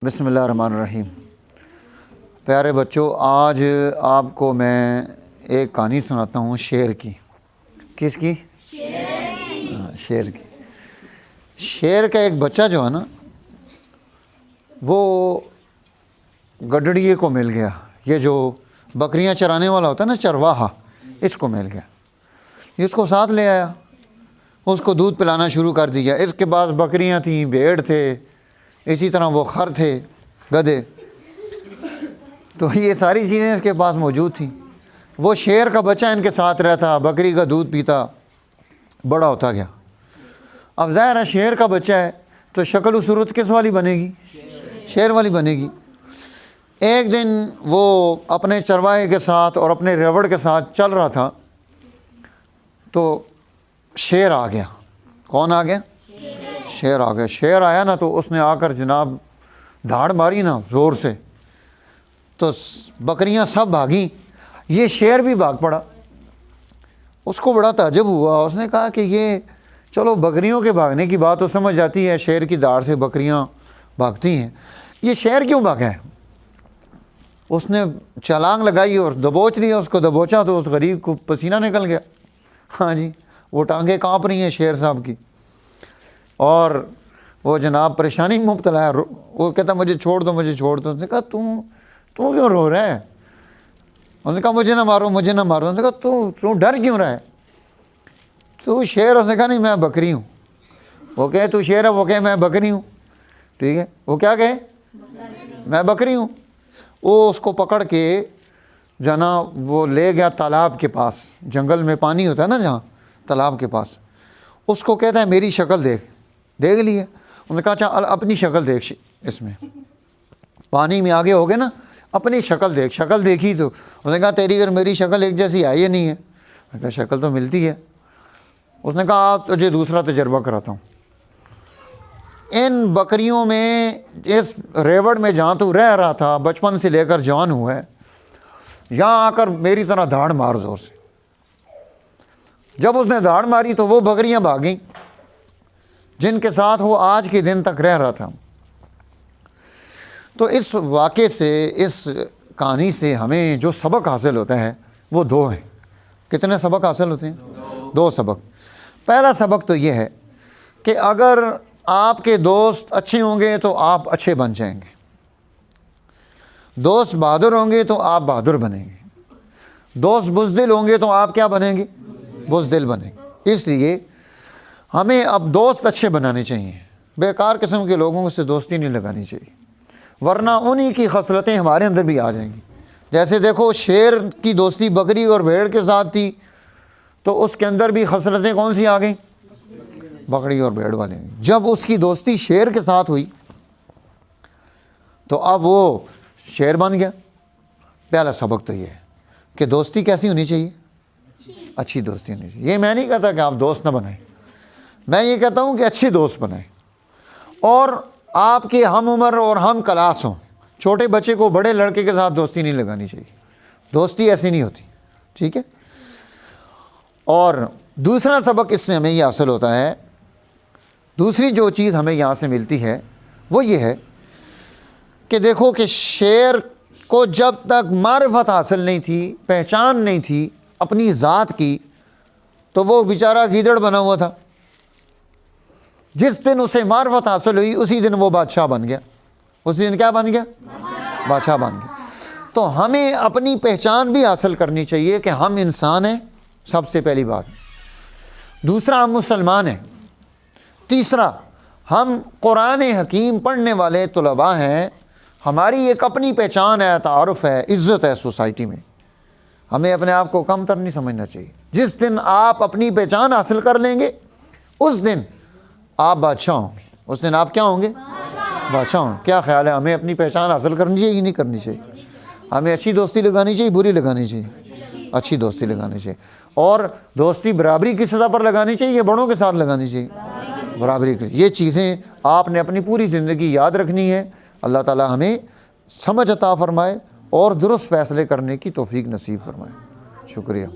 بسم اللہ الرحمن الرحیم۔ پیارے بچوں، آج آپ کو میں ایک کہانی سناتا ہوں شیر کی۔ کس کی؟ شیر کی۔ شیر کا ایک بچہ جو ہے نا، وہ گڈڑیے کو مل گیا۔ یہ جو بکریاں چرانے والا ہوتا ہے نا، چرواہا، اس کو مل گیا۔ اس کو ساتھ لے آیا، اس کو دودھ پلانا شروع کر دیا۔ اس کے پاس بکریاں تھیں، بھیڑ تھے، اسی طرح وہ خر تھے، گدھے، تو یہ ساری چیزیں اس کے پاس موجود تھیں۔ وہ شیر کا بچہ ان کے ساتھ رہتا، بکری کا دودھ پیتا، بڑا ہوتا گیا۔ اب ظاہر ہے شیر کا بچہ ہے تو شکل و صورت کس والی بنے گی؟ شیر والی بنے گی۔ ایک دن وہ اپنے چرواہے کے ساتھ اور اپنے ریوڑ کے ساتھ چل رہا تھا تو شیر آ گیا۔ کون آ گیا؟ شیر آ گیا۔ شیر آیا نا تو اس نے آ کر جناب دھاڑ ماری نا زور سے، تو بکریاں سب بھاگیں، یہ شیر بھی بھاگ پڑا۔ اس کو بڑا تعجب ہوا۔ اس نے کہا کہ یہ چلو بکریوں کے بھاگنے کی بات تو سمجھ جاتی ہے، شیر کی دھاڑ سے بکریاں بھاگتی ہیں، یہ شیر کیوں بھاگا ہے؟ اس نے چھلانگ لگائی اور دبوچ لیا، اس کو دبوچا تو اس غریب کو پسینہ نکل گیا۔ ہاں جی، وہ ٹانگیں کانپ رہی ہیں شیر صاحب کی، اور وہ جناب پریشانی میں مبتلا ہے۔ وہ کہتا مجھے چھوڑ دو، مجھے چھوڑ دو۔ اس نے کہا تو کیوں رو رہا ہے؟ اس نے کہا مجھے نہ مارو، مجھے نہ مارو۔ اس نے کہا تو ڈر کیوں رہا ہے؟ تو شیر، اس نے کہا نہیں میں بکری ہوں۔ وہ کہے تو شیر ہے، وہ کہے میں بکری ہوں۔ ٹھیک ہے، وہ کیا کہے؟ میں بکری ہوں۔ وہ اس کو پکڑ کے جناب وہ لے گیا تالاب کے پاس، جنگل میں پانی ہوتا ہے نا جہاں، تالاب کے پاس۔ اس کو کہتا ہے میری شکل دیکھ لی ہے۔ انہوں نے کہا اچھا اپنی شکل دیکھ، اس میں پانی میں آگے ہو گئے نا، اپنی شکل دیکھ۔ شکل دیکھی تو اس نے کہا تیری اور میری شکل ایک جیسی ہے یہ نہیں ہے۔ میں نے کہا شکل تو ملتی ہے۔ اس نے کہا تجھے دوسرا تجربہ کراتا ہوں۔ ان بکریوں میں، اس ریوڑ میں جہاں تو رہ رہا تھا بچپن سے لے کر جوان ہوا ہے، یہاں آ کر میری طرح دھاڑ مار زور سے۔ جب اس نے دھاڑ ماری تو وہ بکریاں بھاگیں جن کے ساتھ وہ آج کے دن تک رہ رہا تھا۔ تو اس واقعے سے، اس کہانی سے ہمیں جو سبق حاصل ہوتا ہے وہ دو ہیں۔ کتنے سبق حاصل ہوتے ہیں؟ دو سبق۔ پہلا سبق تو یہ ہے کہ اگر آپ کے دوست اچھے ہوں گے تو آپ اچھے بن جائیں گے، دوست بہادر ہوں گے تو آپ بہادر بنیں گے، دوست بزدل ہوں گے تو آپ کیا بنیں گے؟ بزدل بنیں گے۔ اس لیے ہمیں اب دوست اچھے بنانے چاہیے، بیکار قسم کے لوگوں سے دوستی نہیں لگانی چاہیے، ورنہ انہی کی خصلتیں ہمارے اندر بھی آ جائیں گی۔ جیسے دیکھو شیر کی دوستی بکری اور بھیڑ کے ساتھ تھی تو اس کے اندر بھی خصلتیں کون سی آ گئیں؟ بکری اور بھیڑ والے۔ جب اس کی دوستی شیر کے ساتھ ہوئی تو اب وہ شیر بن گیا۔ پہلا سبق تو یہ ہے کہ دوستی کیسی ہونی چاہیے؟ اچھی دوستی ہونی چاہیے۔ یہ میں نہیں کہتا کہ آپ دوست نہ بنائیں، میں یہ کہتا ہوں کہ اچھے دوست بنائیں، اور آپ کے ہم عمر اور ہم کلاس ہوں۔ چھوٹے بچے کو بڑے لڑکے کے ساتھ دوستی نہیں لگانی چاہیے، دوستی ایسی نہیں ہوتی، ٹھیک ہے۔ اور دوسرا سبق اس سے ہمیں یہ حاصل ہوتا ہے، دوسری جو چیز ہمیں یہاں سے ملتی ہے وہ یہ ہے کہ دیکھو کہ شیر کو جب تک معرفت حاصل نہیں تھی، پہچان نہیں تھی اپنی ذات کی، تو وہ بیچارہ گیدڑ بنا ہوا تھا۔ جس دن اسے معرفت حاصل ہوئی اسی دن وہ بادشاہ بن گیا۔ اس دن کیا بن گیا؟ بادشاہ بن گیا۔ تو ہمیں اپنی پہچان بھی حاصل کرنی چاہیے کہ ہم انسان ہیں، سب سے پہلی بات۔ دوسرا، ہم مسلمان ہیں۔ تیسرا، ہم قرآن حکیم پڑھنے والے طلباء ہیں، ہماری ایک اپنی پہچان ہے، تعارف ہے، عزت ہے سوسائٹی میں۔ ہمیں اپنے آپ کو کم تر نہیں سمجھنا چاہیے۔ جس دن آپ اپنی پہچان حاصل کر لیں گے اس دن آپ بادشاہ ہوں گے، اس دن آپ کیا ہوں گے؟ بادشاہ ہوں گے۔ کیا خیال ہے، ہمیں اپنی پہچان حاصل کرنی چاہیے کہ نہیں کرنی چاہیے؟ ہمیں اچھی دوستی لگانی چاہیے، بری لگانی چاہیے؟ اچھی دوستی لگانی چاہیے۔ اور دوستی برابری کی سطح پر لگانی چاہیے یا بڑوں کے ساتھ لگانی چاہیے؟ برابری کی۔ یہ چیزیں آپ نے اپنی پوری زندگی یاد رکھنی ہے۔ اللہ تعالی ہمیں سمجھ عطا فرمائے اور درست فیصلے کرنے کی توفیق نصیب فرمائے۔ شکریہ۔